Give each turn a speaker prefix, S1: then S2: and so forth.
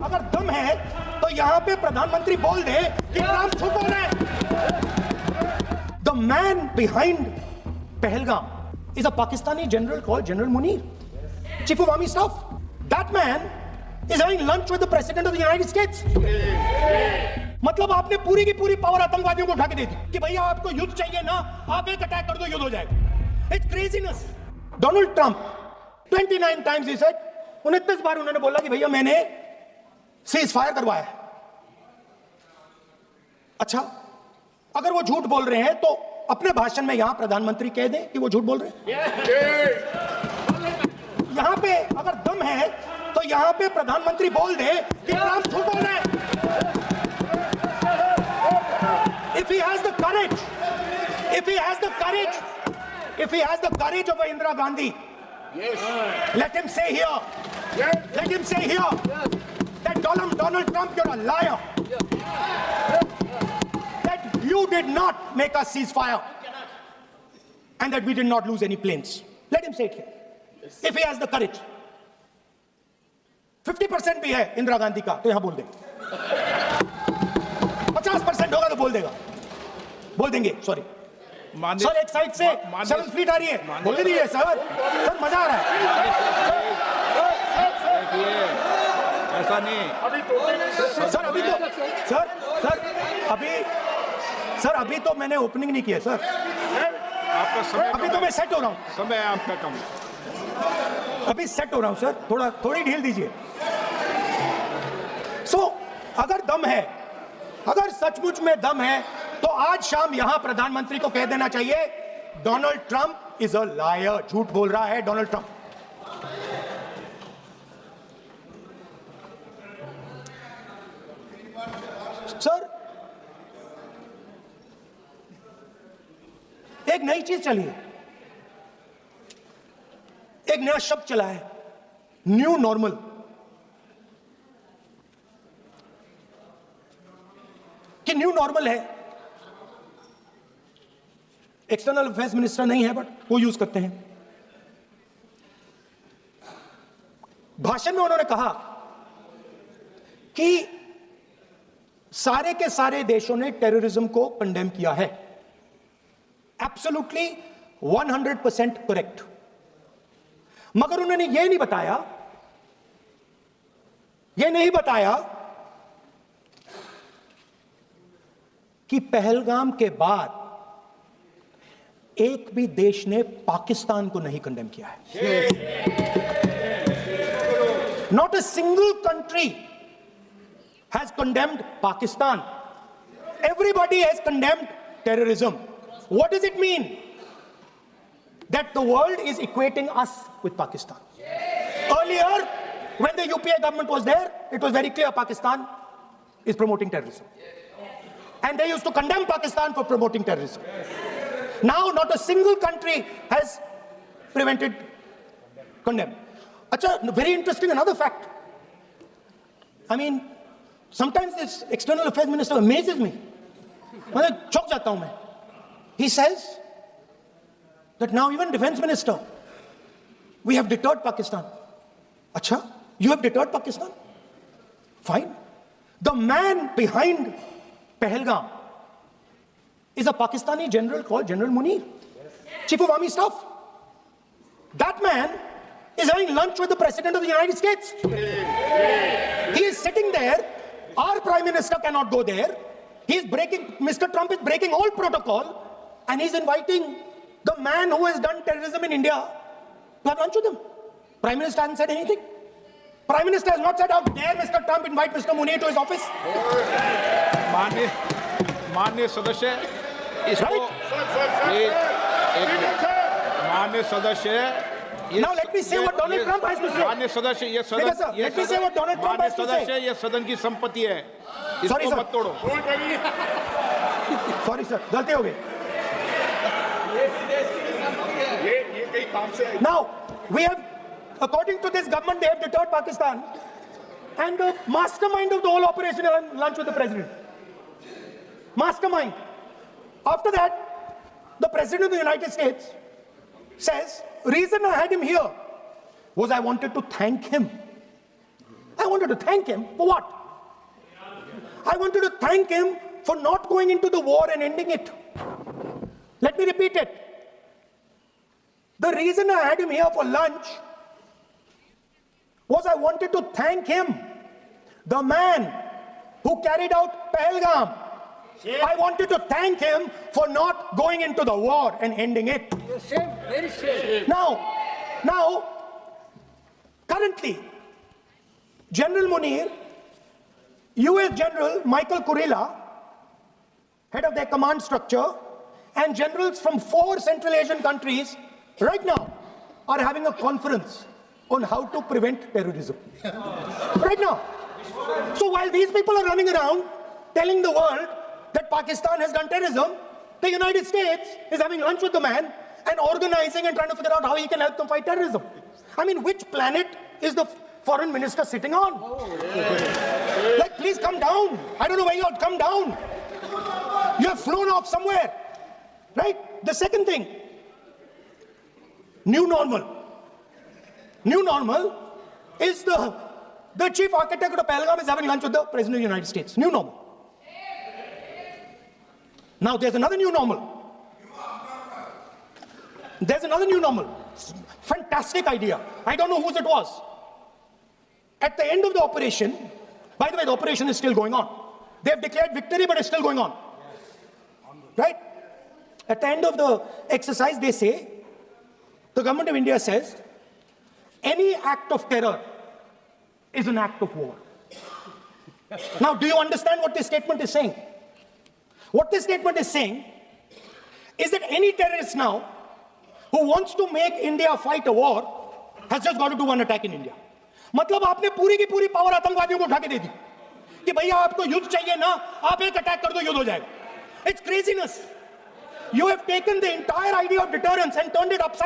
S1: अगर दम है तो यहाँ पे प्रधानमंत्री बोल दे कि ट्रंप झूठ बोल रहे हैं। The man behind Pahalgam is a Pakistani general called General Munir, Chief of Army Staff. That man is having lunch with the President of the United States. मतलब आपने पूरी की पूरी पावर आतंकवादियों को उठा के दे दी कि भैया आपको युद्ध चाहिए ना, आप एक अटैक कर दो, युद्ध हो जाएगा। It's craziness. Donald Trump 29 times he said, 29 बार उन्होंने बोला कि भैया मैंने सीज फायर करवाया है। अच्छा, अगर वो झूठ बोल रहे हैं तो अपने भाषण में यहां प्रधानमंत्री कह दें कि वो झूठ बोल रहे हैं। यहां पे अगर दम है तो यहां पे प्रधानमंत्री बोल दे कि ट्रंप झूठ बोल रहे हैं। If he has the courage, if he has the courage of Indira Gandhi, let him say here, that Donald Trump, you're a liar. You did not make us ceasefire and that we did not lose any planes. Let him say it here. If he has the courage. 50% भी है इंदिरा गांधी का तो यहां बोल दे। 50% होगा तो बोल देगा, बोल देंगे। सॉरी सर, एक साइड से 7 फीट आ रही है, बोल दीजिए सर, मजा आ रहा है।
S2: ऐसा नहीं
S1: सर, अभी तो मैंने ओपनिंग नहीं किया सर,
S2: आपका समय,
S1: अभी तो मैं सेट हो रहा हूं।
S2: समय आपका कम,
S1: अभी सेट हो रहा हूं सर, थोड़ी ढील दीजिए। अगर दम है, अगर सचमुच में दम है तो आज शाम यहां प्रधानमंत्री को कह देना चाहिए Donald Trump is a liar, झूठ बोल रहा है डोनाल्ड ट्रंप। सर, एक नई चीज चली है, एक नया शब्द चला है, न्यू नॉर्मल। कि न्यू नॉर्मल है, एक्सटर्नल अफेयर्स मिनिस्टर नहीं है बट वो यूज करते हैं। भाषण में उन्होंने कहा कि सारे के सारे देशों ने टेररिज्म को कंडेम किया है। Absolutely 100% correct. मगर उन्होंने यह नहीं बताया कि पहलगाम के बाद एक भी देश ने पाकिस्तान को नहीं कंडेम किया है। Not a single country has condemned Pakistan. Everybody has condemned terrorism. What does it mean? That the world is equating us with Pakistan. Earlier, when the UPA government was there, it was very clear Pakistan is promoting terrorism. And they used to condemn Pakistan for promoting terrorism. Now, not a single country has condemned. Achha, very interesting, another fact. I mean, sometimes this external affairs minister amazes me. मतलब चौंक जाता हूं मैं. He says that now even defense minister, we have deterred Pakistan. Acha, you have deterred Pakistan? Fine. The man behind Pahalgam is a Pakistani general called General Munir, Chief of Army Staff. That man is having lunch with the President of the United States. He is sitting there. Our Prime Minister cannot go there. Mr. Trump is breaking all protocol, and he's inviting the man who has done terrorism in India to have lunch with him. Prime Minister hasn't said anything. Prime Minister has not said, how dare Mr. Trump invite Mr. Munir to his office.
S2: माननीय सदस्य, इसको माननीय सदस्य,
S1: now let me say what Donald Trump has to say.
S2: माननीय सदस्य, ये सदन,
S1: let me say what Donald Trump has to say.
S2: सदस्य, ये सदन की संपत्ति है, इसको मत तोड़ो.
S1: Sorry sir, गलती हो गई. Now we have, according to this government, they have deterred Pakistan, and the mastermind of the whole operation had lunch with the president. Mastermind. After that, the President of the United States says, reason I had him here was I wanted to thank him I wanted to thank him for what? I wanted to thank him for not going into the war and ending it. Let me repeat it. The reason I had him here for lunch was I wanted to thank him, the man who carried out Pahalgam. I wanted to thank him for not going into the war and ending it.
S3: Same, very same.
S1: Now, currently, General Munir, US General Michael Kurilla, head of their command structure, and generals from 4 Central Asian countries right now are having a conference on how to prevent terrorism. Right now. So while these people are running around telling the world that Pakistan has done terrorism, the United States is having lunch with the man and organizing and trying to figure out how he can help them fight terrorism. I mean, which planet is the foreign minister sitting on? Like, please come down. I don't know where you are. Come down. You have flown off somewhere. Right? The second thing, new normal. New normal is the chief architect of Pahalgam is having lunch with the President of the United States. New normal. Now there's another new normal. There's another new normal. Fantastic idea. I don't know whose it was. At the end of the operation, by the way, the operation is still going on. They have declared victory, but it's still going on. Right? At the end of the exercise, they say, the government of India says, any act of terror is an act of war. Now, do you understand what this statement is saying? What this statement is saying is that any terrorist now who wants to make India fight a war has just got to do one attack in India. मतलब आपने पूरी की पूरी power आतंकवादियों को उठा के दे दी कि भैया आपको युद्ध चाहिए ना, आप एक अटैक कर दो, युद्ध हो जाएगा. It's craziness. You have taken the entire idea of deterrence and turned it upside